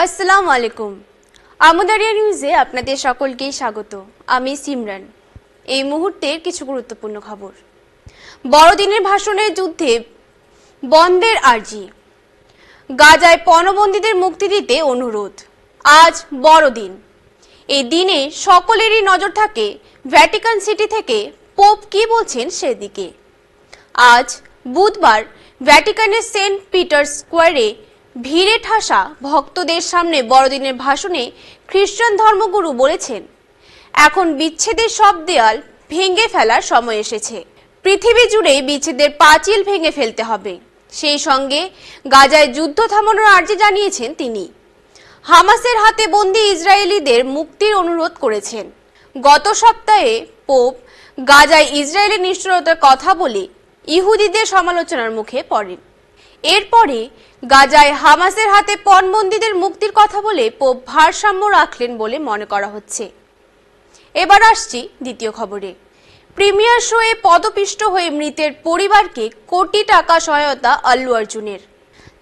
আসসালামু আলাইকুম। আমুদারিয়া নিউজে আপনাদের সকলকে স্বাগত। আমি সিমরান। এই মুহূর্তের কিছু গুরুত্বপূর্ণ খবর। বড়দিনের ভাষণের যুদ্ধে বন্ধের আর্জি, গাজায় পণবন্দীদের মুক্তি দিতে অনুরোধ। আজ বড়দিন। এই দিনে সকলেরই নজর থাকে ভ্যাটিকান সিটি থেকে পোপ কি বলছেন সেদিকে। আজ বুধবার ভ্যাটিকানের সেন্ট পিটার্স স্কোয়ারে ভিড়ে ঠাসা ভক্তদের সামনে বড়দিনের ভাষণে খ্রিস্টান ধর্মগুরু বলেছেন, এখন বিচ্ছেদের সব দেয়াল ভেঙে ফেলার সময় এসেছে। পৃথিবী জুড়ে বিচ্ছেদের পাঁচিল ভেঙে ফেলতে হবে। সেই সঙ্গে গাজায় যুদ্ধ থামানোর আর্জি জানিয়েছেন তিনি। হামাসের হাতে বন্দী ইসরায়েলিদের মুক্তির অনুরোধ করেছেন। গত সপ্তাহে পোপ গাজায় ইসরায়েলের নিষ্ঠুরতার কথা বলে ইহুদিদের সমালোচনার মুখে পড়েন। এরপরে গাজায় হামাসের হাতে পণবন্দীদের মুক্তির কথা বলে পোপ ভারসাম্য রাখলেন বলে মনে করা হচ্ছে। এবার আসছি দ্বিতীয় খবরে। প্রিমিয়ার শোয়ে পদপিষ্ট হয়ে মৃতের পরিবারকে কোটি টাকা সহায়তা আল্লু অর্জুনের।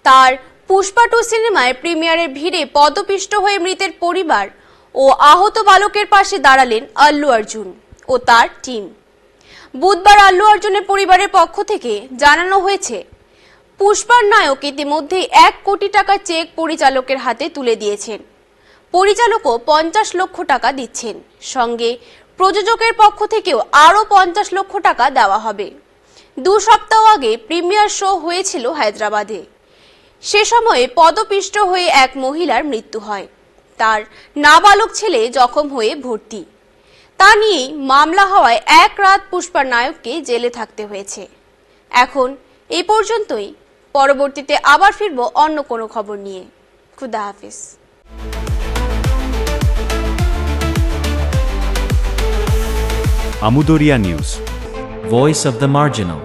তার পুষ্পা 2 সিনেমায় প্রিমিয়ারের ভিড়ে পদপিষ্ট হয়ে মৃতের পরিবার ও আহত বালকের পাশে দাঁড়ালেন আল্লু অর্জুন ও তার টিম। বুধবার আল্লু অর্জুনের পরিবারের পক্ষ থেকে জানানো হয়েছে, পুষ্পার নায়ক ইতিমধ্যে 1 কোটি টাকা চেক পরিচালকের হাতে তুলে দিয়েছেন। পরিচালকও 50 লক্ষ টাকা দিচ্ছেন। সঙ্গে প্রযোজকের পক্ষ থেকেও আরও 50 লক্ষ টাকা দেওয়া হবে। 2 সপ্তাহ আগে প্রিমিয়ার শো হয়েছিল হায়দ্রাবাদে। সে সময়ে পদপিষ্ট হয়ে এক মহিলার মৃত্যু হয়। তার নাবালক ছেলে জখম হয়ে ভর্তি। তা নিয়েই মামলা হওয়ায় 1 রাত পুষ্পার নায়ককে জেলে থাকতে হয়েছে। এখন এই পর্যন্তই। পরবর্তীতে আবার ফিরবো অন্য কোনো খবর নিয়ে। খুদা হাফেজ। Amudoria News, Voice of the Marginal.